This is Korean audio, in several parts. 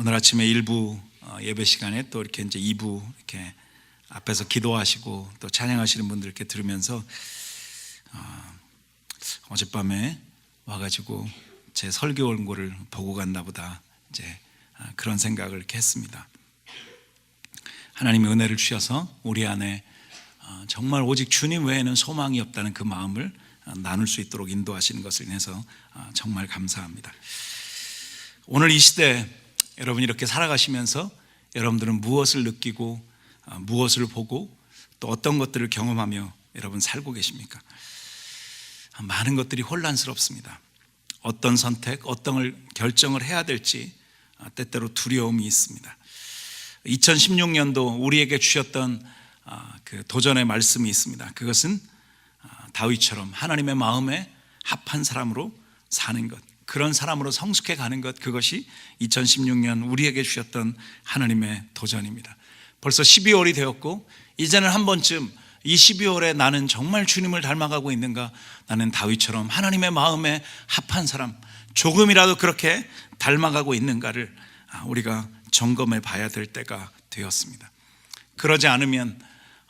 오늘 아침에 일부 예배 시간에 또 이렇게 이제 2부 이렇게 앞에서 기도하시고 또 찬양하시는 분들 이렇게 들으면서 어젯밤에 와가지고 제 설교 원고를 보고 갔나 보다 이제 그런 생각을 이렇게 했습니다. 하나님의 은혜를 주셔서 우리 안에 정말 오직 주님 외에는 소망이 없다는 그 마음을 나눌 수 있도록 인도하시는 것을 인해서 정말 감사합니다. 오늘 이 시대 여러분이 이렇게 살아가시면서 여러분들은 무엇을 느끼고 무엇을 보고 또 어떤 것들을 경험하며 여러분 살고 계십니까? 많은 것들이 혼란스럽습니다. 어떤 선택, 어떤 결정을 해야 될지 때때로 두려움이 있습니다. 2016년도 우리에게 주셨던 그 도전의 말씀이 있습니다. 그것은 다윗처럼 하나님의 마음에 합한 사람으로 사는 것, 그런 사람으로 성숙해 가는 것, 그것이 2016년 우리에게 주셨던 하나님의 도전입니다. 벌써 12월이 되었고 이제는 한 번쯤 이 12월에 나는 정말 주님을 닮아가고 있는가, 나는 다윗처럼 하나님의 마음에 합한 사람, 조금이라도 그렇게 닮아가고 있는가를 우리가 점검해 봐야 될 때가 되었습니다. 그러지 않으면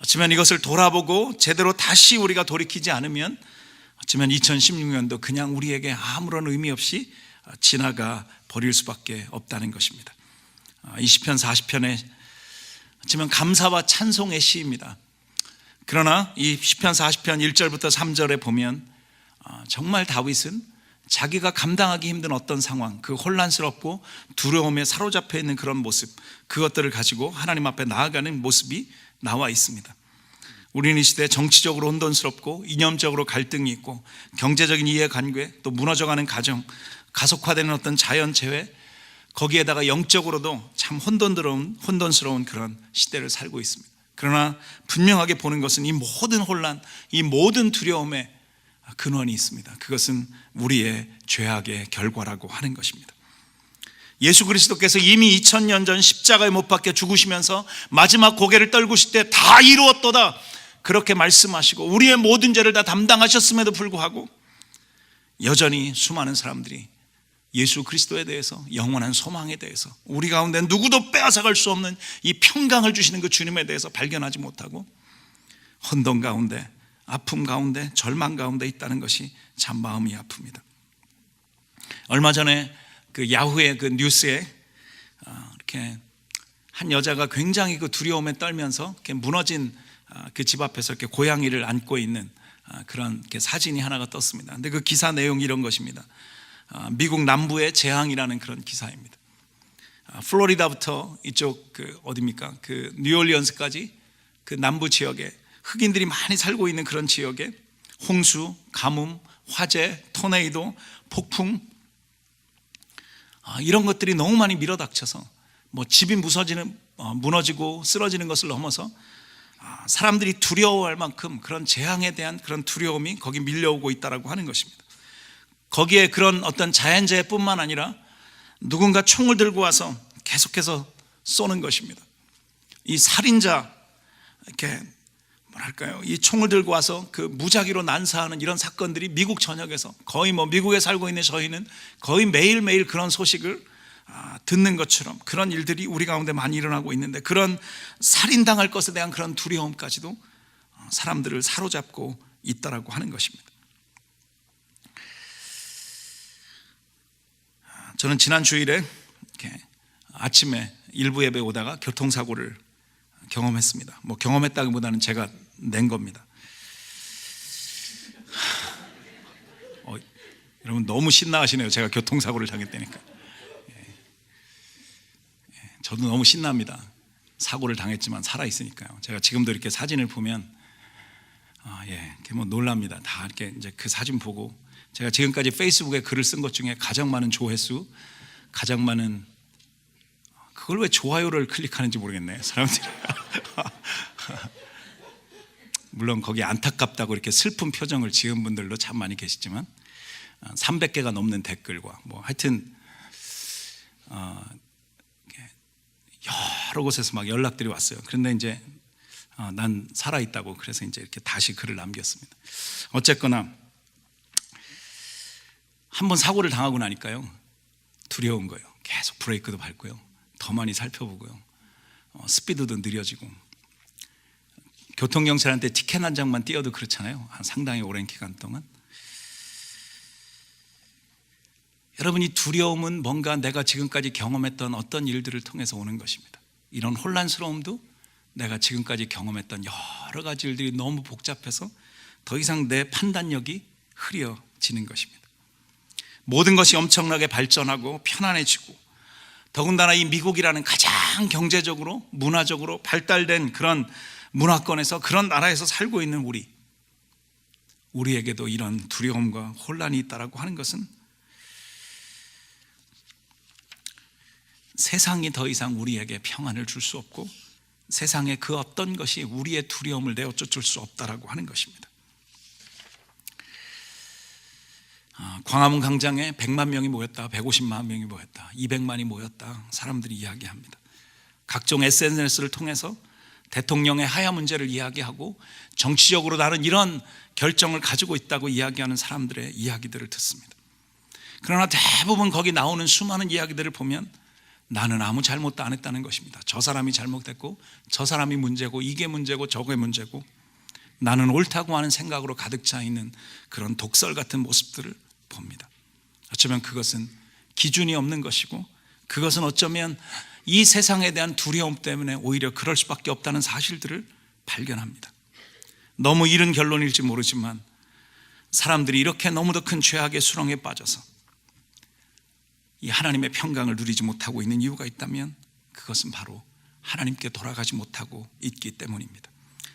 어쩌면 이것을 돌아보고 제대로 다시 우리가 돌이키지 않으면 어쩌면 2016년도 그냥 우리에게 아무런 의미 없이 지나가 버릴 수밖에 없다는 것입니다. 이 시편 40편에 어쩌면 감사와 찬송의 시입니다. 그러나 이 시편 40편 1절부터 3절에 보면 정말 다윗은 자기가 감당하기 힘든 어떤 상황, 그 혼란스럽고 두려움에 사로잡혀 있는 그런 모습, 그것들을 가지고 하나님 앞에 나아가는 모습이 나와 있습니다. 우리는 이 시대에 정치적으로 혼돈스럽고 이념적으로 갈등이 있고 경제적인 이해관계, 또 무너져가는 가정, 가속화되는 어떤 자연재해, 거기에다가 영적으로도 참 혼돈스러운 그런 시대를 살고 있습니다. 그러나 분명하게 보는 것은 이 모든 혼란, 이 모든 두려움에 근원이 있습니다. 그것은 우리의 죄악의 결과라고 하는 것입니다. 예수 그리스도께서 이미 2000년 전 십자가에 못 박혀 죽으시면서 마지막 고개를 떨구실 때 다 이루었도다 그렇게 말씀하시고 우리의 모든 죄를 다 담당하셨음에도 불구하고 여전히 수많은 사람들이 예수 그리스도에 대해서, 영원한 소망에 대해서, 우리 가운데 누구도 빼앗아갈 수 없는 이 평강을 주시는 그 주님에 대해서 발견하지 못하고 혼돈 가운데, 아픔 가운데, 절망 가운데 있다는 것이 참 마음이 아픕니다. 얼마 전에 그 야후의 그 뉴스에 이렇게 한 여자가 굉장히 그 두려움에 떨면서 이렇게 무너진 그 집 앞에서 이렇게 고양이를 안고 있는 그런 이렇게 사진이 하나가 떴습니다. 근데 그 기사 내용이 이런 것입니다. 미국 남부의 재앙이라는 그런 기사입니다. 플로리다부터 이쪽 그 어디입니까? 그 뉴올리언스까지 그 남부 지역에 흑인들이 많이 살고 있는 그런 지역에 홍수, 가뭄, 화재, 토네이도, 폭풍, 이런 것들이 너무 많이 밀어닥쳐서 뭐 집이 무너지고 쓰러지는 것을 넘어서 사람들이 두려워할 만큼 그런 재앙에 대한 그런 두려움이 거기 밀려오고 있다라고 하는 것입니다. 거기에 그런 어떤 자연재해뿐만 아니라 누군가 총을 들고 와서 계속해서 쏘는 것입니다. 이 살인자, 이렇게 뭐랄까요, 이 총을 들고 와서 그 무작위로 난사하는 이런 사건들이 미국 전역에서 거의 뭐 미국에 살고 있는 저희는 거의 매일매일 그런 소식을 듣는 것처럼 그런 일들이 우리 가운데 많이 일어나고 있는데, 그런 살인당할 것에 대한 그런 두려움까지도 사람들을 사로잡고 있다라고 하는 것입니다. 저는 지난 주일에 이렇게 아침에 일부 예배 오다가 교통사고를 경험했습니다. 뭐 경험했다기보다는 제가 낸 겁니다. 여러분 너무 신나하시네요. 제가 교통사고를 당했다니까. 저도 너무 신납니다. 사고를 당했지만 살아있으니까요. 제가 지금도 이렇게 사진을 보면 이렇게 뭐 놀랍니다. 다 이렇게 이제 그 사진 보고, 제가 지금까지 페이스북에 글을 쓴 것 중에 가장 많은 조회수, 가장 많은, 그걸 왜 좋아요를 클릭하는지 모르겠네, 사람들이. 물론 거기 안타깝다고 이렇게 슬픈 표정을 지은 분들도 참 많이 계시지만 300개가 넘는 댓글과 뭐 하여튼 여러 곳에서 막 연락들이 왔어요. 그런데 이제 난 살아있다고, 그래서 이제 이렇게 다시 글을 남겼습니다. 어쨌거나 한번 사고를 당하고 나니까요, 두려운 거예요. 계속 브레이크도 밟고요, 더 많이 살펴보고요. 스피드도 느려지고, 교통경찰한테 티켓 한 장만 띄어도 그렇잖아요. 상당히 오랜 기간 동안. 여러분, 이 두려움은 뭔가 내가 지금까지 경험했던 어떤 일들을 통해서 오는 것입니다. 이런 혼란스러움도 내가 지금까지 경험했던 여러 가지 일들이 너무 복잡해서 더 이상 내 판단력이 흐려지는 것입니다. 모든 것이 엄청나게 발전하고 편안해지고, 더군다나 이 미국이라는 가장 경제적으로 문화적으로 발달된 그런 문화권에서, 그런 나라에서 살고 있는 우리에게도 이런 두려움과 혼란이 있다라고 하는 것은 세상이 더 이상 우리에게 평안을 줄 수 없고, 세상의 그 어떤 것이 우리의 두려움을 내어쫓을 수 없다라고 하는 것입니다. 광화문 광장에 100만 명이 모였다, 150만 명이 모였다, 200만이 모였다, 사람들이 이야기합니다. 각종 SNS를 통해서 대통령의 하야 문제를 이야기하고, 정치적으로 나는 이런 결정을 가지고 있다고 이야기하는 사람들의 이야기들을 듣습니다. 그러나 대부분 거기 나오는 수많은 이야기들을 보면 나는 아무 잘못도 안 했다는 것입니다. 저 사람이 잘못했고, 저 사람이 문제고, 이게 문제고, 저게 문제고, 나는 옳다고 하는 생각으로 가득 차 있는 그런 독설 같은 모습들을 봅니다. 어쩌면 그것은 기준이 없는 것이고, 그것은 어쩌면 이 세상에 대한 두려움 때문에 오히려 그럴 수밖에 없다는 사실들을 발견합니다. 너무 이른 결론일지 모르지만, 사람들이 이렇게 너무도 큰 죄악의 수렁에 빠져서 이 하나님의 평강을 누리지 못하고 있는 이유가 있다면, 그것은 바로 하나님께 돌아가지 못하고 있기 때문입니다.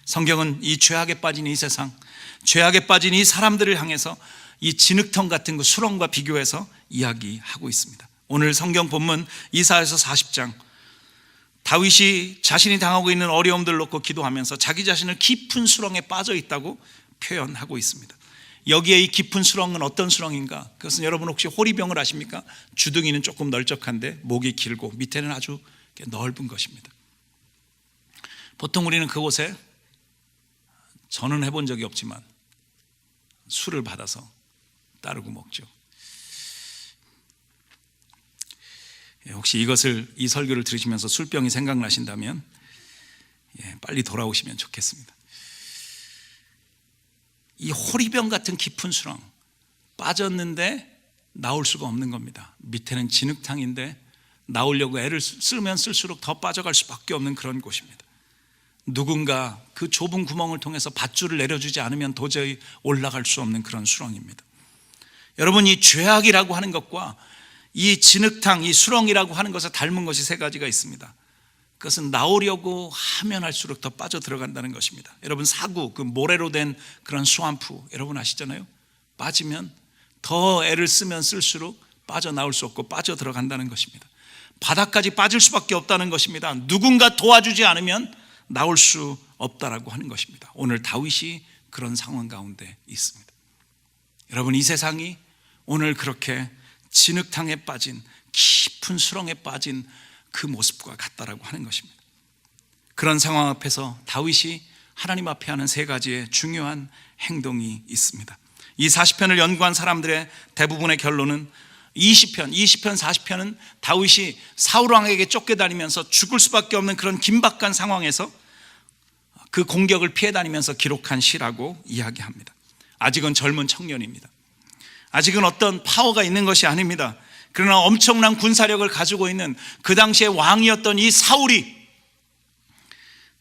성경은 이 죄악에 빠진 이 세상, 죄악에 빠진 이 사람들을 향해서 이 진흙탕 같은 그 수렁과 비교해서 이야기하고 있습니다. 오늘 성경 본문 이사야서 40장, 다윗이 자신이 당하고 있는 어려움들을 놓고 기도하면서 자기 자신을 깊은 수렁에 빠져 있다고 표현하고 있습니다. 여기에 이 깊은 수렁은 어떤 수렁인가? 그것은 여러분 혹시 호리병을 아십니까? 주둥이는 조금 널쩍한데 목이 길고 밑에는 아주 넓은 것입니다. 보통 우리는 그곳에, 저는 해본 적이 없지만 술을 받아서 따르고 먹죠. 혹시 이 설교를 들으시면서 술병이 생각나신다면 빨리 돌아오시면 좋겠습니다. 이 호리병 같은 깊은 수렁, 빠졌는데 나올 수가 없는 겁니다. 밑에는 진흙탕인데 나오려고 애를 쓰면 쓸수록 더 빠져갈 수밖에 없는 그런 곳입니다. 누군가 그 좁은 구멍을 통해서 밧줄을 내려주지 않으면 도저히 올라갈 수 없는 그런 수렁입니다. 여러분, 이 죄악이라고 하는 것과 이 진흙탕, 이 수렁이라고 하는 것에 닮은 것이 세 가지가 있습니다. 그것은 나오려고 하면 할수록 더 빠져 들어간다는 것입니다. 여러분, 사구, 그 모래로 된 그런 수완프, 여러분 아시잖아요. 빠지면 더 애를 쓰면 쓸수록 빠져나올 수 없고 빠져 들어간다는 것입니다. 바닥까지 빠질 수밖에 없다는 것입니다. 누군가 도와주지 않으면 나올 수 없다라고 하는 것입니다. 오늘 다윗이 그런 상황 가운데 있습니다. 여러분, 이 세상이 오늘 그렇게 진흙탕에 빠진, 깊은 수렁에 빠진 그 모습과 같다라고 하는 것입니다. 그런 상황 앞에서 다윗이 하나님 앞에 하는 세 가지의 중요한 행동이 있습니다. 이 40편을 연구한 사람들의 대부분의 결론은 20편, 40편은 다윗이 사울왕에게 쫓겨다니면서 죽을 수밖에 없는 그런 긴박한 상황에서 그 공격을 피해 다니면서 기록한 시라고 이야기합니다. 아직은 젊은 청년입니다. 아직은 어떤 파워가 있는 것이 아닙니다. 그러나 엄청난 군사력을 가지고 있는 그 당시의 왕이었던 이 사울이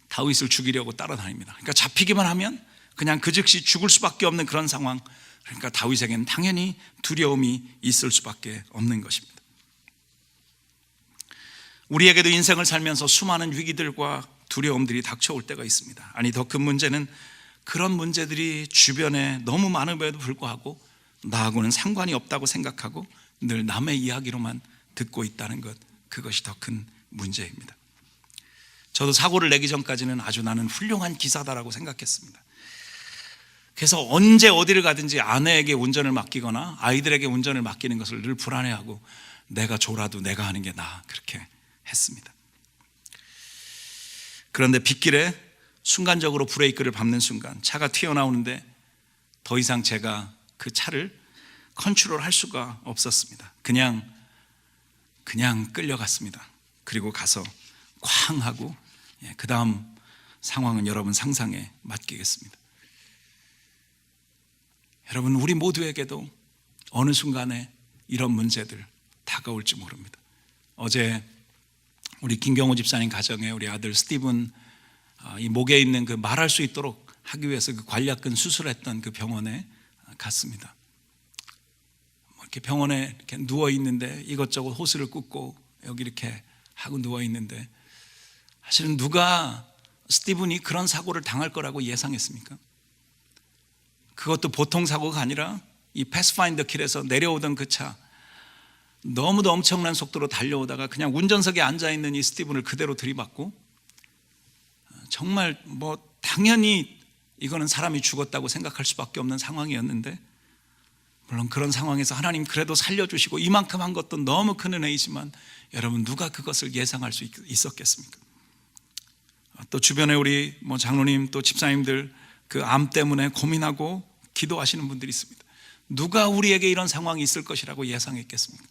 다윗을 죽이려고 따라다닙니다. 그러니까 잡히기만 하면 그냥 그 즉시 죽을 수밖에 없는 그런 상황. 그러니까 다윗에게는 당연히 두려움이 있을 수밖에 없는 것입니다. 우리에게도 인생을 살면서 수많은 위기들과 두려움들이 닥쳐올 때가 있습니다. 아니, 더 큰 문제는 그런 문제들이 주변에 너무 많음에도 불구하고 나하고는 상관이 없다고 생각하고 늘 남의 이야기로만 듣고 있다는 것, 그것이 더 큰 문제입니다. 저도 사고를 내기 전까지는 아주 나는 훌륭한 기사다라고 생각했습니다. 그래서 언제 어디를 가든지 아내에게 운전을 맡기거나 아이들에게 운전을 맡기는 것을 늘 불안해하고, 내가 졸아도 내가 하는 게 나아, 그렇게 했습니다. 그런데 빗길에 순간적으로 브레이크를 밟는 순간 차가 튀어나오는데 더 이상 제가 그 차를 컨트롤할 수가 없었습니다. 그냥 끌려갔습니다. 그리고 가서 쾅 하고 그 다음 상황은 여러분 상상에 맡기겠습니다. 여러분, 우리 모두에게도 어느 순간에 이런 문제들 다가올지 모릅니다. 어제 우리 김경호 집사님 가정에 우리 아들 스티븐 이 목에 있는 그 말할 수 있도록 하기 위해서 그 관략근 수술했던 그 병원에 갔습니다. 이렇게 병원에 이렇게 누워 있는데 이것저것 호스를 꽂고 여기 이렇게 하고 누워 있는데, 사실은 누가 스티븐이 그런 사고를 당할 거라고 예상했습니까? 그것도 보통 사고가 아니라 이 패스파인더 길에서 내려오던 그 차, 너무도 엄청난 속도로 달려오다가 그냥 운전석에 앉아있는 이 스티븐을 그대로 들이받고, 정말 당연히 이거는 사람이 죽었다고 생각할 수밖에 없는 상황이었는데, 물론 그런 상황에서 하나님 그래도 살려주시고 이만큼 한 것도 너무 큰 은혜이지만, 여러분 누가 그것을 예상할 수 있었겠습니까? 또 주변에 우리 장로님 또 집사님들 그 암 때문에 고민하고 기도하시는 분들이 있습니다. 누가 우리에게 이런 상황이 있을 것이라고 예상했겠습니까?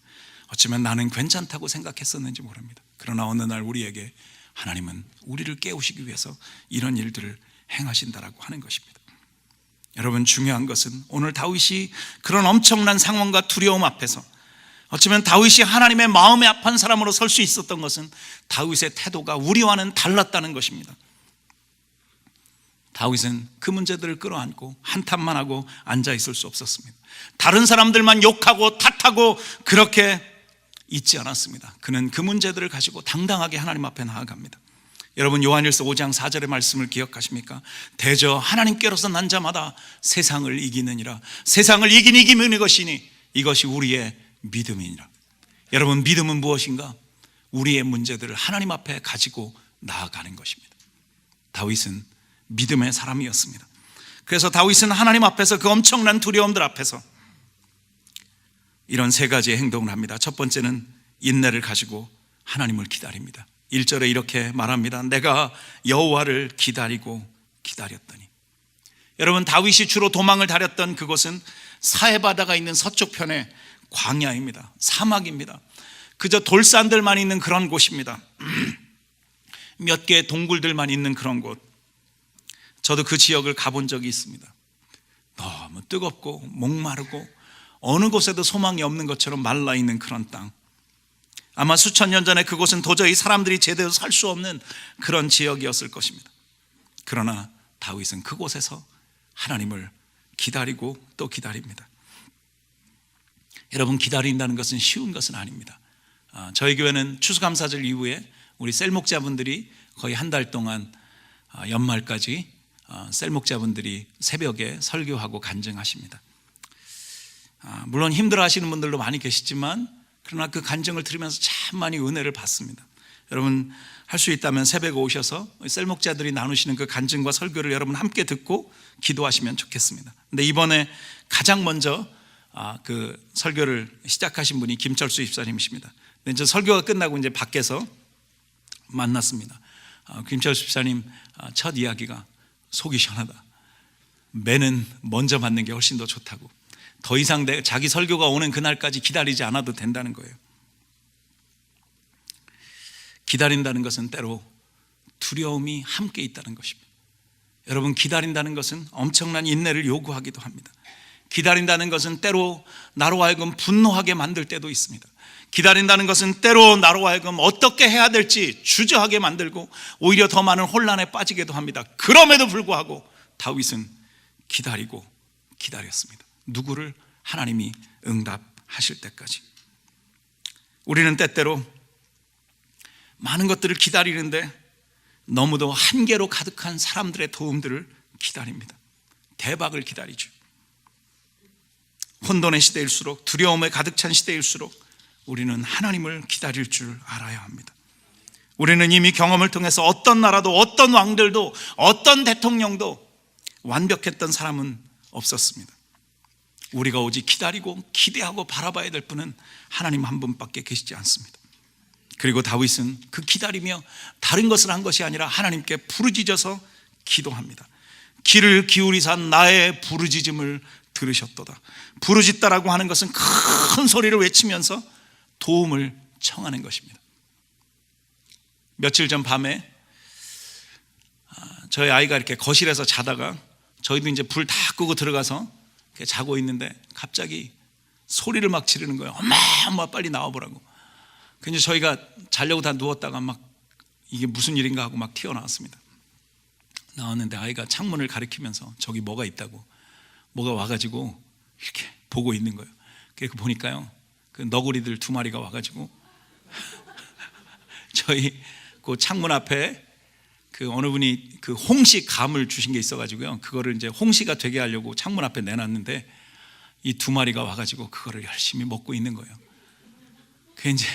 어쩌면 나는 괜찮다고 생각했었는지 모릅니다. 그러나 어느 날 우리에게 하나님은 우리를 깨우시기 위해서 이런 일들을 행하신다라고 하는 것입니다. 여러분, 중요한 것은 오늘 다윗이 그런 엄청난 상황과 두려움 앞에서 어쩌면 다윗이 하나님의 마음에 합한 사람으로 설 수 있었던 것은 다윗의 태도가 우리와는 달랐다는 것입니다. 다윗은 그 문제들을 끌어안고 한탄만 하고 앉아 있을 수 없었습니다. 다른 사람들만 욕하고 탓하고 그렇게 있지 않았습니다. 그는 그 문제들을 가지고 당당하게 하나님 앞에 나아갑니다. 여러분, 요한일서 5장 4절의 말씀을 기억하십니까? 대저 하나님께로서 난 자마다 세상을 이기느니라. 세상을 이긴 이기는 것이니 이것이 우리의 믿음이니라. 여러분, 믿음은 무엇인가? 우리의 문제들을 하나님 앞에 가지고 나아가는 것입니다. 다윗은 믿음의 사람이었습니다. 그래서 다윗은 하나님 앞에서 그 엄청난 두려움들 앞에서 이런 세 가지의 행동을 합니다. 첫 번째는 인내를 가지고 하나님을 기다립니다. 1절에 이렇게 말합니다. 내가 여호와를 기다리고 기다렸더니. 여러분, 다윗이 주로 도망을 다녔던 그곳은 사해바다가 있는 서쪽편의 광야입니다. 사막입니다. 그저 돌산들만 있는 그런 곳입니다. 몇 개의 동굴들만 있는 그런 곳. 저도 그 지역을 가본 적이 있습니다. 너무 뜨겁고 목마르고 어느 곳에도 소망이 없는 것처럼 말라있는 그런 땅. 아마 수천 년 전에 그곳은 도저히 사람들이 제대로 살 수 없는 그런 지역이었을 것입니다. 그러나 다윗은 그곳에서 하나님을 기다리고 또 기다립니다. 여러분, 기다린다는 것은 쉬운 것은 아닙니다. 저희 교회는 추수감사절 이후에 우리 셀목자분들이 거의 한 달 동안 연말까지 셀목자분들이 새벽에 설교하고 간증하십니다. 물론 힘들어 하시는 분들도 많이 계시지만 그러나 그 간증을 들으면서 참 많이 은혜를 받습니다. 여러분, 할 수 있다면 새벽에 오셔서 셀목자들이 나누시는 그 간증과 설교를 여러분 함께 듣고 기도하시면 좋겠습니다. 근데 이번에 가장 먼저 그 설교를 시작하신 분이 김철수 집사님이십니다. 근데 이제 설교가 끝나고 이제 밖에서 만났습니다. 김철수 집사님 첫 이야기가 속이 시원하다. 매는 먼저 받는 게 훨씬 더 좋다고. 더 이상 자기 설교가 오는 그날까지 기다리지 않아도 된다는 거예요. 기다린다는 것은 때로 두려움이 함께 있다는 것입니다. 여러분, 기다린다는 것은 엄청난 인내를 요구하기도 합니다. 기다린다는 것은 때로 나로 하여금 분노하게 만들 때도 있습니다. 기다린다는 것은 때로 나로 하여금 어떻게 해야 될지 주저하게 만들고 오히려 더 많은 혼란에 빠지기도 합니다. 그럼에도 불구하고 다윗은 기다리고 기다렸습니다. 누구를? 하나님이 응답하실 때까지. 우리는 때때로 많은 것들을 기다리는데 너무도 한계로 가득한 사람들의 도움들을 기다립니다. 대박을 기다리죠. 혼돈의 시대일수록, 두려움에 가득 찬 시대일수록 우리는 하나님을 기다릴 줄 알아야 합니다. 우리는 이미 경험을 통해서 어떤 나라도, 어떤 왕들도, 어떤 대통령도 완벽했던 사람은 없었습니다. 우리가 오직 기다리고 기대하고 바라봐야 될 분은 하나님 한 분밖에 계시지 않습니다. 그리고 다윗은 그 기다리며 다른 것을 한 것이 아니라 하나님께 부르짖어서 기도합니다. 귀를 기울이사 나의 부르짖음을 들으셨도다. 부르짖다라고 하는 것은 큰 소리를 외치면서 도움을 청하는 것입니다. 며칠 전 밤에 저희 아이가 이렇게 거실에서 자다가 저희도 이제 불 다 끄고 들어가서 이렇게 자고 있는데 갑자기 소리를 막 지르는 거예요. 엄마, 엄마 빨리 나와보라고. 그래서 저희가 자려고 다 누웠다가 막 이게 무슨 일인가 하고 막 튀어나왔습니다. 나왔는데 아이가 창문을 가리키면서 저기 뭐가 있다고, 뭐가 와가지고 이렇게 보고 있는 거예요. 그래서 보니까요, 그 너구리들 2마리가 와가지고 저희 그 창문 앞에 그 어느 분이 그 홍시 감을 주신 게 있어가지고요, 그거를 이제 홍시가 되게 하려고 창문 앞에 내놨는데 이 2마리가 와가지고 그거를 열심히 먹고 있는 거예요. 그 이제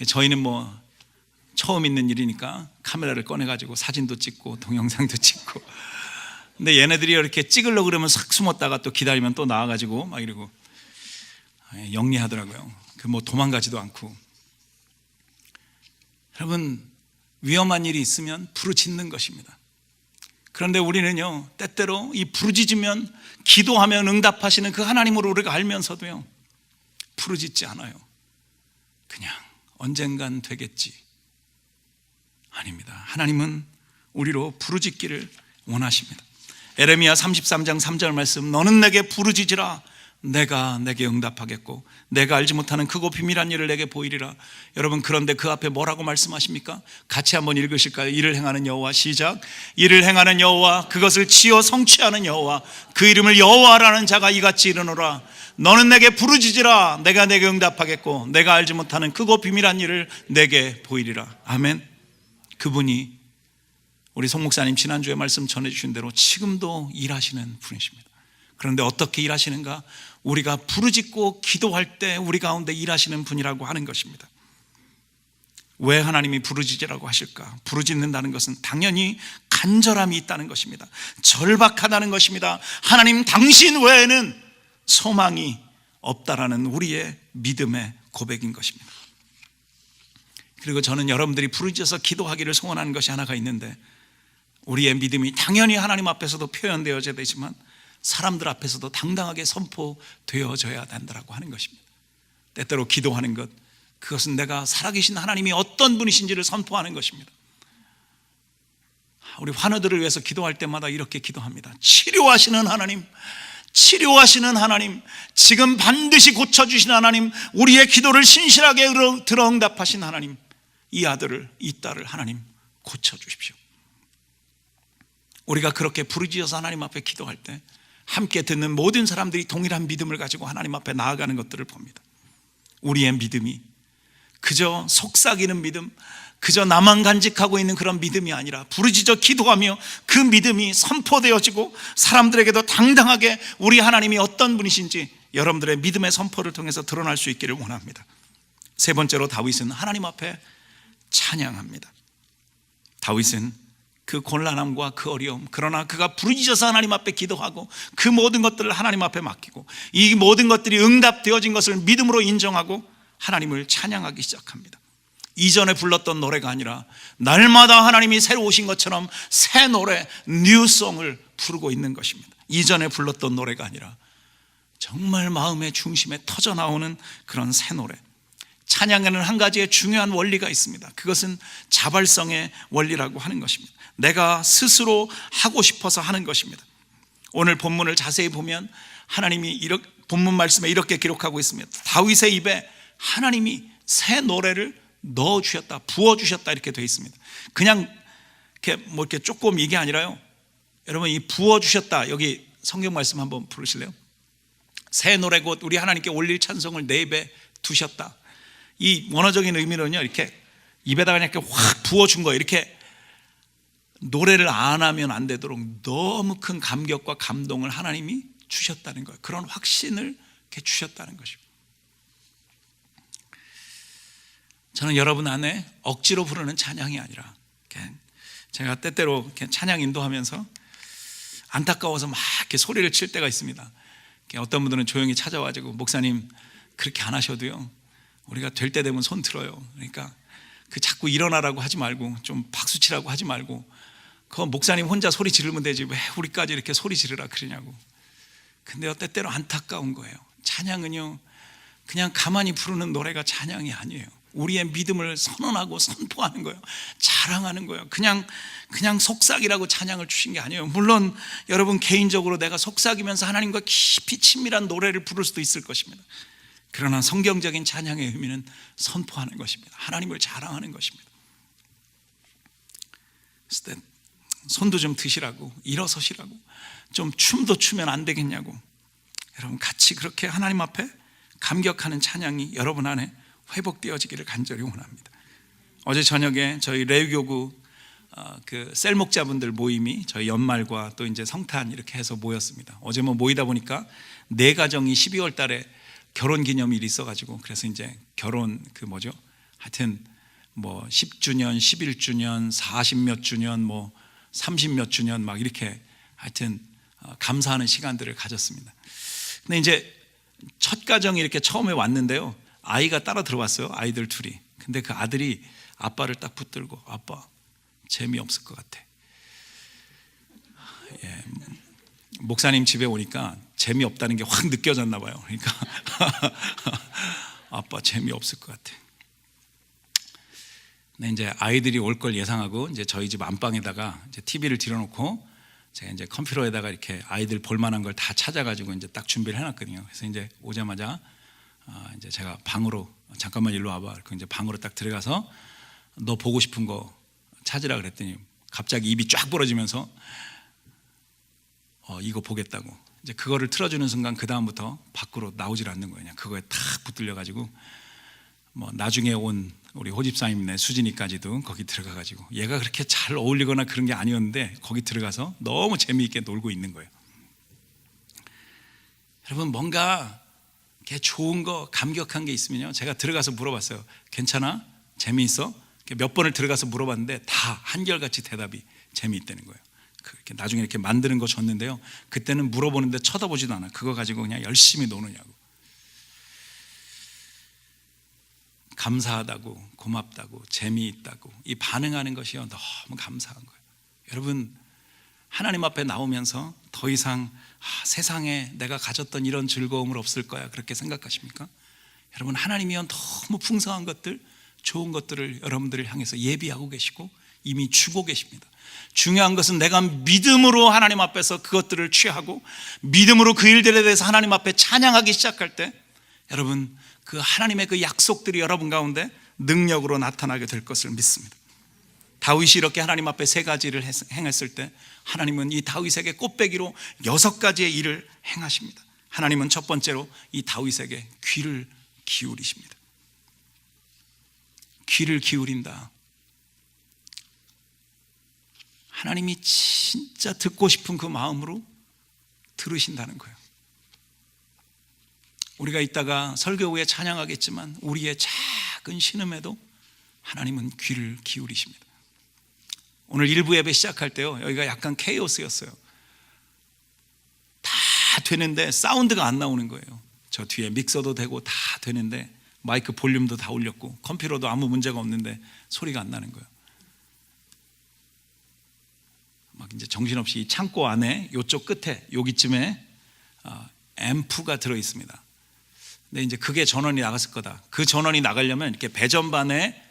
저희는 뭐 처음 있는 일이니까 카메라를 꺼내가지고 사진도 찍고 동영상도 찍고, 근데 얘네들이 이렇게 찍으려고 그러면 싹 숨었다가 또 기다리면 또 나와가지고 막 이러고 영리하더라고요. 그 뭐 도망가지도 않고. 여러분, 위험한 일이 있으면 부르짖는 것입니다. 그런데 우리는요, 때때로 이 부르짖으면, 기도하면 응답하시는 그 하나님으로 우리가 알면서도요, 부르짖지 않아요. 그냥 언젠간 되겠지. 아닙니다. 하나님은 우리로 부르짖기를 원하십니다. 에레미야 33장 3절 말씀, 너는 내게 부르짖으라. 내가 내게 응답하겠고 내가 알지 못하는 크고 비밀한 일을 내게 보이리라. 여러분, 그런데 그 앞에 뭐라고 말씀하십니까? 같이 한번 읽으실까요? 이를 행하는 여호와, 시작. 이를 행하는 여호와, 그것을 지어 성취하는 여호와, 그 이름을 여호와라는 자가 이같이 이르노라. 너는 내게 부르짖으라. 내가 내게 응답하겠고 내가 알지 못하는 크고 비밀한 일을 내게 보이리라. 아멘. 그분이 우리 송 목사님 지난주에 말씀 전해주신 대로 지금도 일하시는 분이십니다. 그런데 어떻게 일하시는가? 우리가 부르짖고 기도할 때 우리 가운데 일하시는 분이라고 하는 것입니다. 왜 하나님이 부르짖으라고 하실까? 부르짖는다는 것은 당연히 간절함이 있다는 것입니다. 절박하다는 것입니다. 하나님 당신 외에는 소망이 없다라는 우리의 믿음의 고백인 것입니다. 그리고 저는 여러분들이 부르짖어서 기도하기를 소원하는 것이 하나가 있는데, 우리의 믿음이 당연히 하나님 앞에서도 표현되어져야 되지만 사람들 앞에서도 당당하게 선포되어져야 된다고 하는 것입니다. 때때로 기도하는 것, 그것은 내가 살아계신 하나님이 어떤 분이신지를 선포하는 것입니다. 우리 환우들을 위해서 기도할 때마다 이렇게 기도합니다. 치료하시는 하나님, 치료하시는 하나님, 지금 반드시 고쳐주시는 하나님, 우리의 기도를 신실하게 들어 응답하신 하나님, 이 아들을, 이 딸을 하나님 고쳐주십시오. 우리가 그렇게 부르짖어서 하나님 앞에 기도할 때 함께 듣는 모든 사람들이 동일한 믿음을 가지고 하나님 앞에 나아가는 것들을 봅니다. 우리의 믿음이 그저 속삭이는 믿음, 그저 나만 간직하고 있는 그런 믿음이 아니라 부르짖어 기도하며 그 믿음이 선포되어지고 사람들에게도 당당하게 우리 하나님이 어떤 분이신지 여러분들의 믿음의 선포를 통해서 드러날 수 있기를 원합니다. 세 번째로, 다윗은 하나님 앞에 찬양합니다. 다윗은 그 곤란함과 그 어려움, 그러나 그가 부르짖어서 하나님 앞에 기도하고 그 모든 것들을 하나님 앞에 맡기고 이 모든 것들이 응답되어진 것을 믿음으로 인정하고 하나님을 찬양하기 시작합니다. 이전에 불렀던 노래가 아니라 날마다 하나님이 새로 오신 것처럼 새 노래, 뉴송을 부르고 있는 것입니다. 이전에 불렀던 노래가 아니라 정말 마음의 중심에 터져나오는 그런 새 노래. 찬양에는 한 가지의 중요한 원리가 있습니다. 그것은 자발성의 원리라고 하는 것입니다. 내가 스스로 하고 싶어서 하는 것입니다. 오늘 본문을 자세히 보면 하나님이 본문 말씀에 이렇게 기록하고 있습니다. 다윗의 입에 하나님이 새 노래를 넣어주셨다, 부어주셨다, 이렇게 되어 있습니다. 그냥 이렇게 조금 이게 아니라요, 여러분, 이 부어주셨다, 여기 성경 말씀 한번 부르실래요? 새 노래 곧 우리 하나님께 올릴 찬송을 내 입에 두셨다. 이 원어적인 의미는요, 이렇게 입에다가 그냥 이렇게 확 부어준 거예요. 이렇게 노래를 안 하면 안 되도록 너무 큰 감격과 감동을 하나님이 주셨다는 거예요. 그런 확신을 이렇게 주셨다는 것입니다. 저는 여러분 안에 억지로 부르는 찬양이 아니라, 제가 때때로 찬양 인도하면서 안타까워서 막 이렇게 소리를 칠 때가 있습니다. 어떤 분들은 조용히 찾아와가지고, 목사님 그렇게 안 하셔도요, 우리가 될 때 되면 손 들어요. 그러니까 그 자꾸 일어나라고 하지 말고, 좀 박수 치라고 하지 말고, 그거 목사님 혼자 소리 지르면 되지 왜 우리까지 이렇게 소리 지르라 그러냐고. 근데요, 때때로 안타까운 거예요. 찬양은요, 그냥 가만히 부르는 노래가 찬양이 아니에요. 우리의 믿음을 선언하고 선포하는 거예요. 자랑하는 거예요. 그냥 속삭이라고 찬양을 주신 게 아니에요. 물론 여러분 개인적으로 내가 속삭이면서 하나님과 깊이 친밀한 노래를 부를 수도 있을 것입니다. 그러나 성경적인 찬양의 의미는 선포하는 것입니다. 하나님을 자랑하는 것입니다. 그래서 손도 좀 드시라고, 일어서시라고, 좀 춤도 추면 안 되겠냐고, 여러분 같이 그렇게 하나님 앞에 감격하는 찬양이 여러분 안에 회복되어지기를 간절히 원합니다. 어제 저녁에 저희 레위교구 그 셀목자분들 모임이 저희 연말과 또 이제 성탄 이렇게 해서 모였습니다. 어제 뭐 모이다 보니까 네 가정이 12월 달에 결혼 기념일이 있어가지고, 그래서 이제 결혼 하여튼 뭐 10주년, 11주년, 40몇 주년, 뭐 30몇 주년 막 이렇게 하여튼 감사하는 시간들을 가졌습니다. 근데 이제 첫 가정이 이렇게 처음에 왔는데요, 아이가 따라 들어왔어요. 아이들 둘이. 근데 그 아들이 아빠를 딱 붙들고, 아빠 재미없을 것 같아. 예, 목사님 집에 오니까 재미없다는 게 확 느껴졌나 봐요. 그러니까 아빠 재미없을 것 같아. 근데 이제 아이들이 올 걸 예상하고 이제 저희 집 안방에다가 이제 TV를 들여놓고 제가 이제 컴퓨터에다가 이렇게 아이들 볼만한 걸 다 찾아가지고 이제 딱 준비를 해놨거든요. 그래서 이제 오자마자 이제 제가 방으로, 잠깐만 일로 와봐. 그래서 이제 방으로 딱 들어가서 너 보고 싶은 거 찾으라 그랬더니 갑자기 입이 쫙 벌어지면서 이거 보겠다고. 이제 그거를 틀어주는 순간 그 다음부터 밖으로 나오질 않는 거예요. 그냥 그거에 탁 붙들려가지고 뭐 나중에 온 우리 호집사님네 수진이까지도 거기 들어가가지고, 얘가 그렇게 잘 어울리거나 그런 게 아니었는데 거기 들어가서 너무 재미있게 놀고 있는 거예요. 여러분 뭔가 이렇게 좋은 거, 감격한 게 있으면요, 제가 들어가서 물어봤어요. 괜찮아? 재미있어? 몇 번을 들어가서 물어봤는데 다 한결같이 대답이 재미있다는 거예요. 그렇게 나중에 이렇게 만드는 거 줬는데요, 그때는 물어보는데 쳐다보지도 않아. 그거 가지고 그냥 열심히 노느냐고. 감사하다고, 고맙다고, 재미있다고 이 반응하는 것이요 너무 감사한 거예요. 여러분 하나님 앞에 나오면서 더 이상 세상에 내가 가졌던 이런 즐거움은 없을 거야 그렇게 생각하십니까? 여러분 하나님이요 너무 풍성한 것들, 좋은 것들을 여러분들을 향해서 예비하고 계시고 이미 주고 계십니다. 중요한 것은 내가 믿음으로 하나님 앞에서 그것들을 취하고 믿음으로 그 일들에 대해서 하나님 앞에 찬양하기 시작할 때, 여러분 그 하나님의 그 약속들이 여러분 가운데 능력으로 나타나게 될 것을 믿습니다. 다윗이 이렇게 하나님 앞에 세 가지를 행했을 때 하나님은 이 다윗에게 꽃배기로 6가지의 일을 행하십니다. 하나님은 첫 번째로 이 다윗에게 귀를 기울이십니다. 귀를 기울인다. 하나님이 진짜 듣고 싶은 그 마음으로 들으신다는 거예요. 우리가 이따가 설교 후에 찬양하겠지만 우리의 작은 신음에도 하나님은 귀를 기울이십니다. 오늘 일부 예배 시작할 때요, 여기가 약간 케이오스였어요. 다 되는데 사운드가 안 나오는 거예요. 저 뒤에 믹서도 되고 다 되는데 마이크 볼륨도 다 올렸고 컴퓨터도 아무 문제가 없는데 소리가 안 나는 거예요. 막 이제 정신없이 이 창고 안에 이쪽 끝에 여기쯤에 앰프가 들어 있습니다. 근데 이제 그게 전원이 나갔을 거다. 그 전원이 나가려면 이렇게 배전반에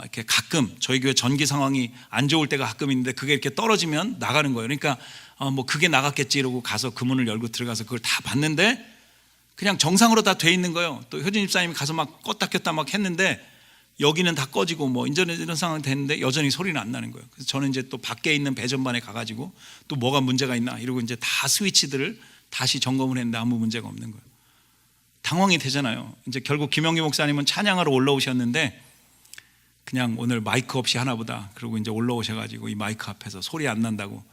이렇게 가끔 저희 교회 전기 상황이 안 좋을 때가 가끔 있는데 그게 이렇게 떨어지면 나가는 거예요. 그러니까 뭐 그게 나갔겠지 이러고 가서 그 문을 열고 들어가서 그걸 다 봤는데 그냥 정상으로 다 돼 있는 거예요. 또 효진 집사님이 가서 막 껐다 켰다 막 했는데 여기는 다 꺼지고 뭐 이런 상황이 됐는데 여전히 소리는 안 나는 거예요. 그래서 저는 이제 또 밖에 있는 배전반에 가가지고 또 뭐가 문제가 있나 이러고 이제 다 스위치들을 다시 점검을 했는데 아무 문제가 없는 거예요. 당황이 되잖아요. 이제 결국 김영기 목사님은 찬양하러 올라오셨는데 그냥 오늘 마이크 없이 하나보다 그러고 이제 올라오셔가지고 이 마이크 앞에서 소리 안 난다고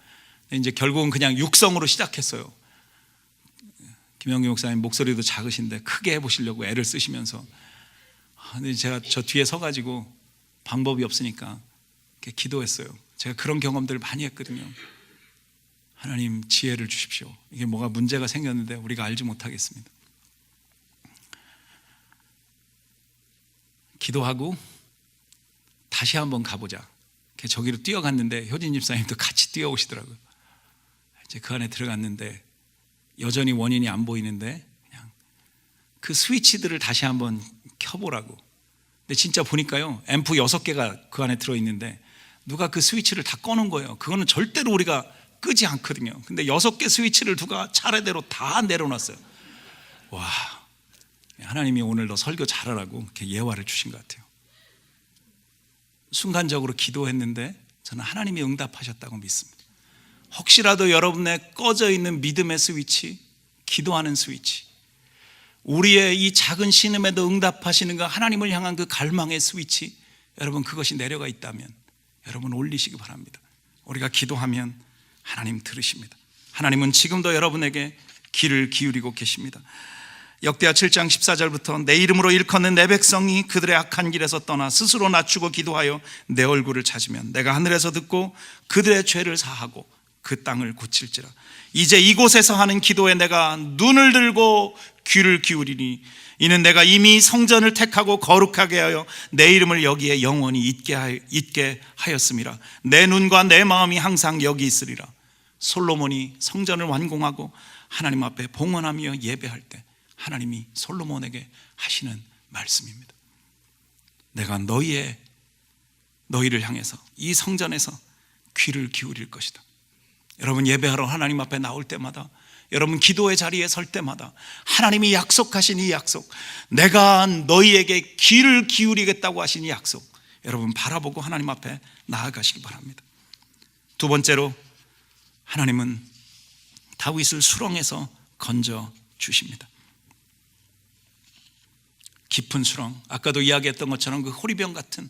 이제 결국은 그냥 육성으로 시작했어요. 김영기 목사님 목소리도 작으신데 크게 해보시려고 애를 쓰시면서, 근데 제가 저 뒤에 서가지고 방법이 없으니까 이렇게 기도했어요. 제가 그런 경험들을 많이 했거든요. 하나님 지혜를 주십시오. 이게 뭐가 문제가 생겼는데 우리가 알지 못하겠습니다. 기도하고 다시 한번 가보자. 저기로 뛰어갔는데 효진 집사님도 같이 뛰어오시더라고요. 이제 그 안에 들어갔는데 여전히 원인이 안 보이는데 그냥 그 스위치들을 다시 한번 켜보라고 근데 진짜 보니까요, 앰프 6개가 그 안에 들어있는데 누가 그 스위치를 다 꺼놓은 거예요. 그거는 절대로 우리가 끄지 않거든요. 근데 6개 스위치를 누가 차례대로 다 내려놨어요. 와, 하나님이 오늘도 설교 잘하라고 이렇게 예화를 주신 것 같아요. 순간적으로 기도했는데 저는 하나님이 응답하셨다고 믿습니다. 혹시라도 여러분의 꺼져 있는 믿음의 스위치, 기도하는 스위치, 우리의 이 작은 신음에도 응답하시는 그 하나님을 향한 그 갈망의 스위치, 여러분 그것이 내려가 있다면 여러분 올리시기 바랍니다. 우리가 기도하면 하나님 들으십니다. 하나님은 지금도 여러분에게 귀를 기울이고 계십니다. 역대하 7장 14절부터 내 이름으로 일컫는 내 백성이 그들의 악한 길에서 떠나 스스로 낮추고 기도하여 내 얼굴을 찾으면 내가 하늘에서 듣고 그들의 죄를 사하고 그 땅을 고칠지라. 이제 이곳에서 하는 기도에 내가 눈을 들고 귀를 기울이니 이는 내가 이미 성전을 택하고 거룩하게 하여 내 이름을 여기에 영원히 있게 하였음이라. 내 눈과 내 마음이 항상 여기 있으리라. 솔로몬이 성전을 완공하고 하나님 앞에 봉헌하며 예배할 때 하나님이 솔로몬에게 하시는 말씀입니다. 내가 너희를 향해서 이 성전에서 귀를 기울일 것이다. 여러분 예배하러 하나님 앞에 나올 때마다, 여러분 기도의 자리에 설 때마다 하나님이 약속하신 이 약속, 내가 너희에게 귀를 기울이겠다고 하신 이 약속, 여러분 바라보고 하나님 앞에 나아가시기 바랍니다. 두 번째로, 하나님은 다윗을 수렁에서 건져 주십니다. 깊은 수렁, 아까도 이야기했던 것처럼 그 호리병 같은,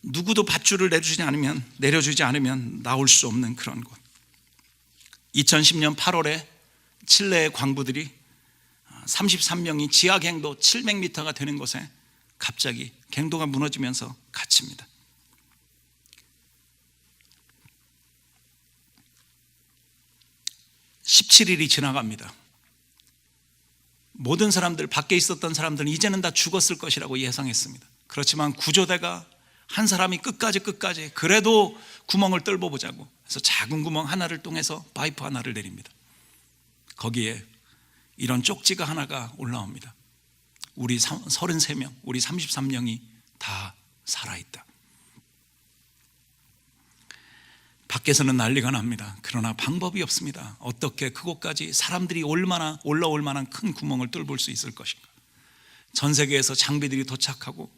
누구도 밧줄을 내려주지 않으면 나올 수 없는 그런 곳. 2010년 8월에 칠레의 광부들이 33명이 지하 갱도 700m가 되는 곳에 갑자기 갱도가 무너지면서 갇힙니다. (17일이) 지나갑니다. 모든 사람들, 밖에 있었던 사람들은 이제는 다 죽었을 것이라고 예상했습니다. 그렇지만 구조대가 한 사람이 끝까지 그래도 구멍을 뚫어보자고 해서 작은 구멍 하나를 통해서 파이프 하나를 내립니다. 거기에 이런 쪽지가 하나가 올라옵니다. 우리 33명, 우리 33명이 다 살아있다. 밖에서는 난리가 납니다. 그러나 방법이 없습니다. 어떻게 그곳까지 사람들이 올라올 만한 큰 구멍을 뚫을 수 있을 것인가. 전 세계에서 장비들이 도착하고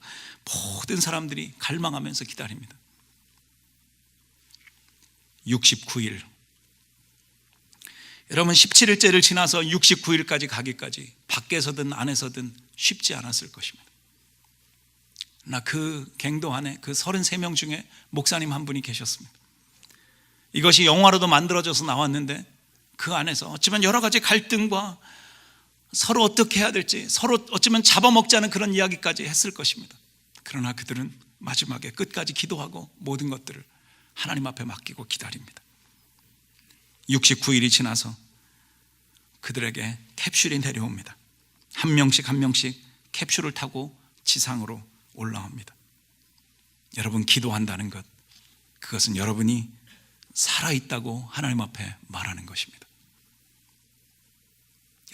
모든 사람들이 갈망하면서 기다립니다. 69일, 여러분 17일째를 지나서 69일까지 가기까지 밖에서든 안에서든 쉽지 않았을 것입니다. 나 그 갱도 안에 그 33명 중에 목사님 한 분이 계셨습니다. 이것이 영화로도 만들어져서 나왔는데 그 안에서 어쩌면 여러 가지 갈등과 서로 어떻게 해야 될지, 서로 어쩌면 잡아먹자는 그런 이야기까지 했을 것입니다. 그러나 그들은 마지막에 끝까지 기도하고 모든 것들을 하나님 앞에 맡기고 기다립니다. 69일이 지나서 그들에게 캡슐이 내려옵니다. 한 명씩 캡슐을 타고 지상으로 올라옵니다. 여러분 기도한다는 것, 그것은 여러분이 살아있다고 하나님 앞에 말하는 것입니다.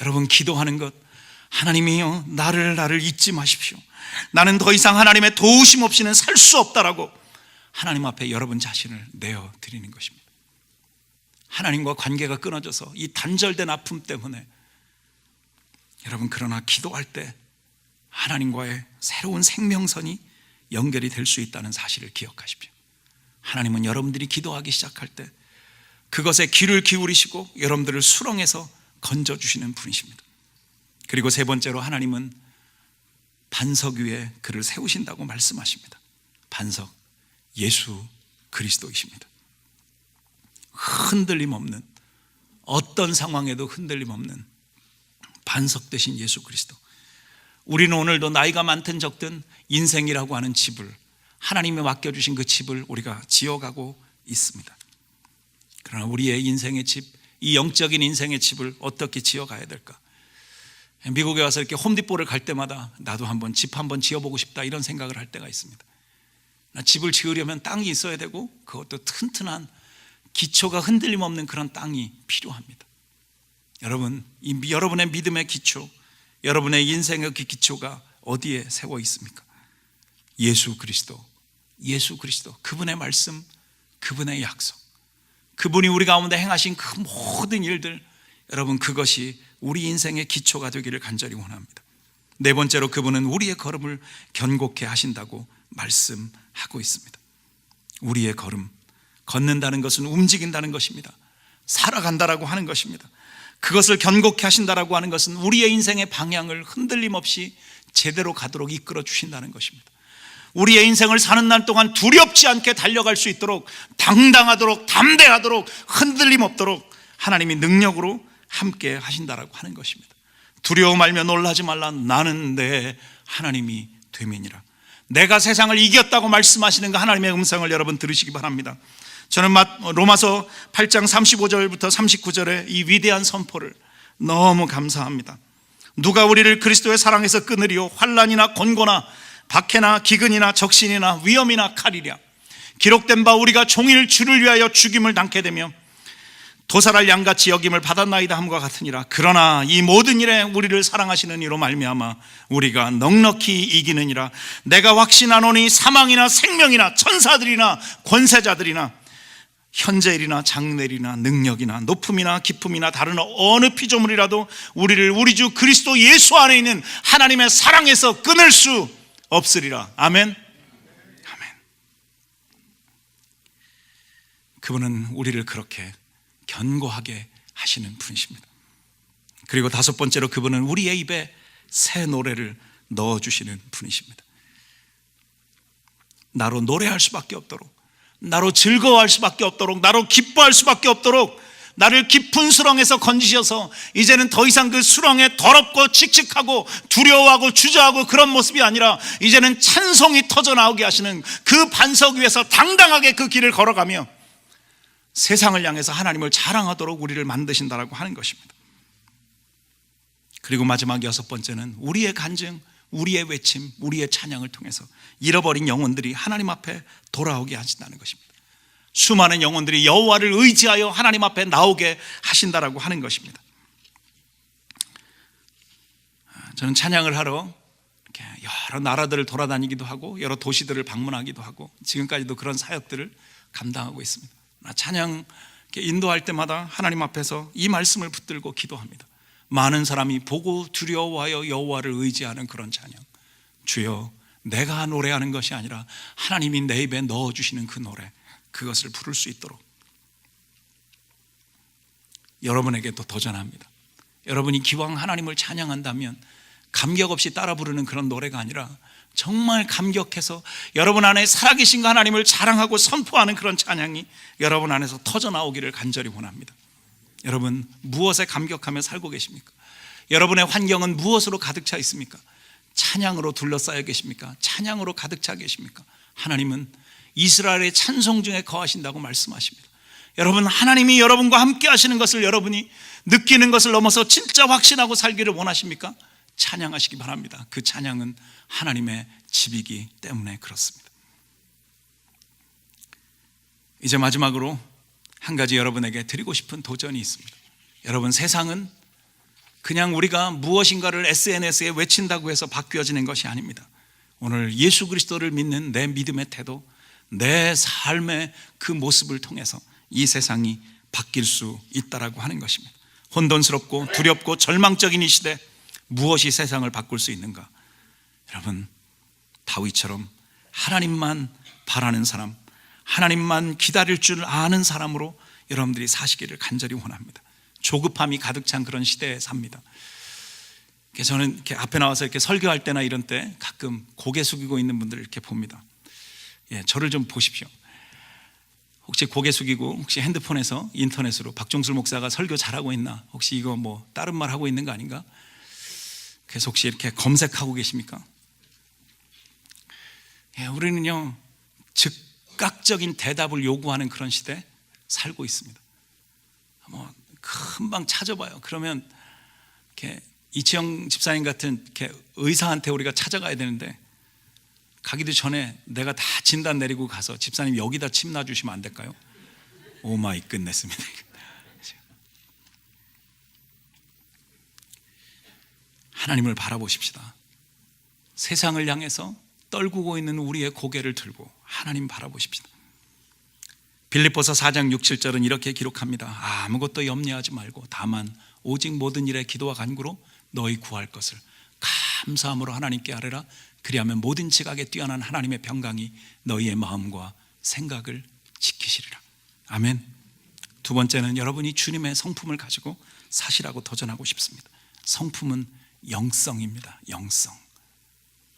여러분 기도하는 것, 하나님이요 나를 잊지 마십시오. 나는 더 이상 하나님의 도우심 없이는 살 수 없다라고 하나님 앞에 여러분 자신을 내어드리는 것입니다. 하나님과 관계가 끊어져서 이 단절된 아픔 때문에 여러분, 그러나 기도할 때 하나님과의 새로운 생명선이 연결이 될 수 있다는 사실을 기억하십시오. 하나님은 여러분들이 기도하기 시작할 때 그것에 귀를 기울이시고 여러분들을 수렁에서 건져주시는 분이십니다. 그리고 세 번째로, 하나님은 반석 위에 그를 세우신다고 말씀하십니다. 반석, 예수 그리스도이십니다. 흔들림 없는, 어떤 상황에도 흔들림 없는 반석 되신 예수 그리스도. 우리는 오늘도 나이가 많든 적든 인생이라고 하는 집을, 하나님이 맡겨주신 그 집을 우리가 지어가고 있습니다. 그러나 우리의 인생의 집, 이 영적인 인생의 집을 어떻게 지어가야 될까? 미국에 와서 이렇게 홈디포를 갈 때마다 나도 집 한번 지어보고 싶다, 이런 생각을 할 때가 있습니다. 집을 지으려면 땅이 있어야 되고, 그것도 튼튼한 기초가 흔들림 없는 그런 땅이 필요합니다. 여러분, 여러분의 믿음의 기초, 여러분의 인생의 그 기초가 어디에 세워 있습니까? 예수 그리스도, 예수 그리스도, 그분의 말씀, 그분의 약속, 그분이 우리 가운데 행하신 그 모든 일들, 여러분 그것이 우리 인생의 기초가 되기를 간절히 원합니다. 네 번째로 그분은 우리의 걸음을 견고케 하신다고 말씀하고 있습니다. 우리의 걸음, 걷는다는 것은 움직인다는 것입니다. 살아간다라고 하는 것입니다. 그것을 견고케 하신다라고 하는 것은 우리의 인생의 방향을 흔들림 없이 제대로 가도록 이끌어 주신다는 것입니다. 우리의 인생을 사는 날 동안 두렵지 않게 달려갈 수 있도록, 당당하도록, 담대하도록, 흔들림 없도록 하나님이 능력으로 함께 하신다라고 하는 것입니다. 두려워 말며 놀라지 말라. 나는 내 하나님이 됨이니라. 내가 세상을 이겼다고 말씀하시는 그 하나님의 음성을 여러분 들으시기 바랍니다. 저는 로마서 8장 35절부터 39절의 이 위대한 선포를 너무 감사합니다. 누가 우리를 그리스도의 사랑에서 끊으리요? 환난이나 곤고나 박해나 기근이나 적신이나 위험이나 칼이랴. 기록된 바 우리가 종일 주를 위하여 죽임을 당케 되며 도살할 양같이 여김을 받았나이다 함과 같으니라. 그러나 이 모든 일에 우리를 사랑하시는 이로 말미암아 우리가 넉넉히 이기느니라. 내가 확신하노니 사망이나 생명이나 천사들이나 권세자들이나 현재일이나 장래일이나 능력이나 높음이나 깊음이나 다른 어느 피조물이라도 우리를 우리 주 그리스도 예수 안에 있는 하나님의 사랑에서 끊을 수 없으리라. 아멘. 아멘. 그분은 우리를 그렇게 견고하게 하시는 분이십니다. 그리고 다섯 번째로 그분은 우리의 입에 새 노래를 넣어주시는 분이십니다. 나로 노래할 수밖에 없도록, 나로 즐거워할 수밖에 없도록, 나로 기뻐할 수밖에 없도록 나를 깊은 수렁에서 건지셔서 이제는 더 이상 그 수렁에 더럽고 칙칙하고 두려워하고 주저하고 그런 모습이 아니라 이제는 찬송이 터져나오게 하시는 그 반석 위에서 당당하게 그 길을 걸어가며 세상을 향해서 하나님을 자랑하도록 우리를 만드신다라고 하는 것입니다. 그리고 마지막 여섯 번째는 우리의 간증, 우리의 외침, 우리의 찬양을 통해서 잃어버린 영혼들이 하나님 앞에 돌아오게 하신다는 것입니다. 수많은 영혼들이 여호와를 의지하여 하나님 앞에 나오게 하신다라고 하는 것입니다. 저는 찬양을 하러 이렇게 여러 나라들을 돌아다니기도 하고 여러 도시들을 방문하기도 하고 지금까지도 그런 사역들을 감당하고 있습니다. 찬양 인도할 때마다 하나님 앞에서 이 말씀을 붙들고 기도합니다. 많은 사람이 보고 두려워하여 여호와를 의지하는 그런 찬양. 주여, 내가 노래하는 것이 아니라 하나님이 내 입에 넣어주시는 그 노래, 그것을 부를 수 있도록 여러분에게 또 도전합니다. 여러분이 기왕 하나님을 찬양한다면 감격 없이 따라 부르는 그런 노래가 아니라 정말 감격해서 여러분 안에 살아계신 그 하나님을 자랑하고 선포하는 그런 찬양이 여러분 안에서 터져나오기를 간절히 원합니다. 여러분 무엇에 감격하며 살고 계십니까? 여러분의 환경은 무엇으로 가득 차 있습니까? 찬양으로 둘러싸여 계십니까? 찬양으로 가득 차 계십니까? 하나님은 이스라엘의 찬송 중에 거하신다고 말씀하십니다. 여러분 하나님이 여러분과 함께 하시는 것을 여러분이 느끼는 것을 넘어서 진짜 확신하고 살기를 원하십니까? 찬양하시기 바랍니다. 그 찬양은 하나님의 집이기 때문에 그렇습니다. 이제 마지막으로 한 가지 여러분에게 드리고 싶은 도전이 있습니다. 여러분 세상은 그냥 우리가 무엇인가를 SNS에 외친다고 해서 바뀌어지는 것이 아닙니다. 오늘 예수 그리스도를 믿는 내 믿음의 태도, 내 삶의 그 모습을 통해서 이 세상이 바뀔 수 있다라고 하는 것입니다. 혼돈스럽고 두렵고 절망적인 이 시대, 무엇이 세상을 바꿀 수 있는가? 여러분 다윗처럼 하나님만 바라는 사람, 하나님만 기다릴 줄 아는 사람으로 여러분들이 사시기를 간절히 원합니다. 조급함이 가득 찬 그런 시대에 삽니다. 저는 이렇게 앞에 나와서 이렇게 설교할 때나 이런 때 가끔 고개 숙이고 있는 분들을 이렇게 봅니다. 저를 좀 보십시오. 혹시 고개 숙이고 혹시 핸드폰에서 인터넷으로 박종술 목사가 설교 잘하고 있나, 혹시 이거 뭐 다른 말 하고 있는 거 아닌가, 그래서 혹시 이렇게 검색하고 계십니까? 우리는요 즉각적인 대답을 요구하는 그런 시대에 살고 있습니다. 뭐 금방 찾아봐요. 그러면 이렇게 이치영 집사님 같은 이렇게 의사한테 우리가 찾아가야 되는데 가기도 전에 내가 다 진단 내리고 가서 집사님 여기다 침 놔주시면 안 될까요? 오마이 끝냈습니다. 하나님을 바라보십시다. 세상을 향해서 떨구고 있는 우리의 고개를 들고 하나님 바라보십시다. 빌립보서 4장 6, 7절은 이렇게 기록합니다. 아무것도 염려하지 말고 다만 오직 모든 일에 기도와 간구로 너희 구할 것을 감사함으로 하나님께 아뢰라. 그리하면 모든 지각에 뛰어난 하나님의 평강이 너희의 마음과 생각을 지키시리라. 아멘. 두 번째는 여러분이 주님의 성품을 가지고 사시라고 도전하고 싶습니다. 성품은 영성입니다. 영성.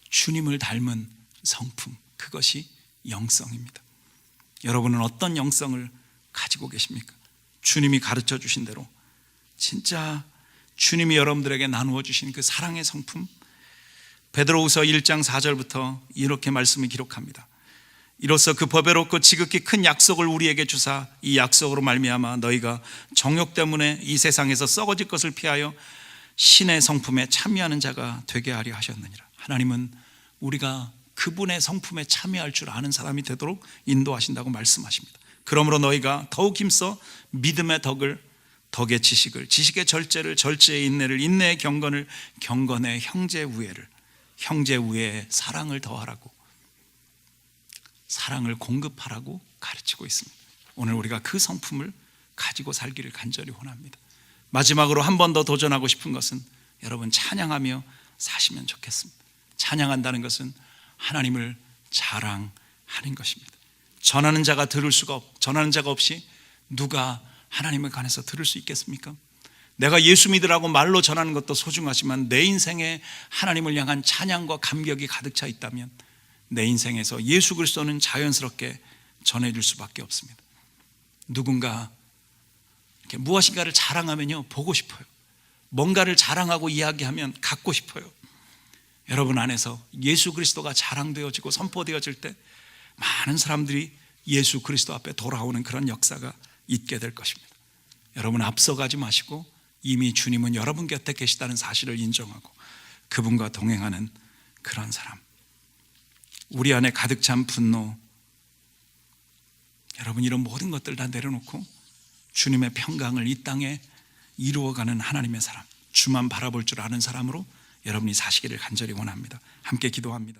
주님을 닮은 성품, 그것이 영성입니다. 여러분은 어떤 영성을 가지고 계십니까? 주님이 가르쳐 주신 대로 진짜 주님이 여러분들에게 나누어 주신 그 사랑의 성품, 베드로후서 1장 4절부터 이렇게 말씀을 기록합니다. 이로써 그 보배롭고 지극히 큰 약속을 우리에게 주사 이 약속으로 말미암아 너희가 정욕 때문에 이 세상에서 썩어질 것을 피하여 신의 성품에 참여하는 자가 되게 하려 하셨느니라. 하나님은 우리가 그분의 성품에 참여할 줄 아는 사람이 되도록 인도하신다고 말씀하십니다. 그러므로 너희가 더욱 힘써 믿음의 덕을, 덕의 지식을, 지식의 절제를, 절제의 인내를, 인내의 경건을, 경건의 형제 우애를, 형제 우애의 사랑을 더하라고, 사랑을 공급하라고 가르치고 있습니다. 오늘 우리가 그 성품을 가지고 살기를 간절히 원합니다. 마지막으로 한 번 더 도전하고 싶은 것은 여러분 찬양하며 사시면 좋겠습니다. 찬양한다는 것은 하나님을 자랑하는 것입니다. 전하는 자가 전하는 자가 없이 누가 하나님에 관해서 들을 수 있겠습니까? 내가 예수 믿으라고 말로 전하는 것도 소중하지만 내 인생에 하나님을 향한 찬양과 감격이 가득 차 있다면 내 인생에서 예수 그리스도는 자연스럽게 전해질 수밖에 없습니다. 누군가 이렇게 무엇인가를 자랑하면요, 보고 싶어요. 뭔가를 자랑하고 이야기하면 갖고 싶어요. 여러분 안에서 예수 그리스도가 자랑되어지고 선포되어질 때 많은 사람들이 예수 그리스도 앞에 돌아오는 그런 역사가 있게 될 것입니다. 여러분 앞서가지 마시고 이미 주님은 여러분 곁에 계시다는 사실을 인정하고 그분과 동행하는 그런 사람, 우리 안에 가득 찬 분노, 여러분 이런 모든 것들 다 내려놓고 주님의 평강을 이 땅에 이루어가는 하나님의 사람, 주만 바라볼 줄 아는 사람으로 여러분이 사시기를 간절히 원합니다. 함께 기도합니다.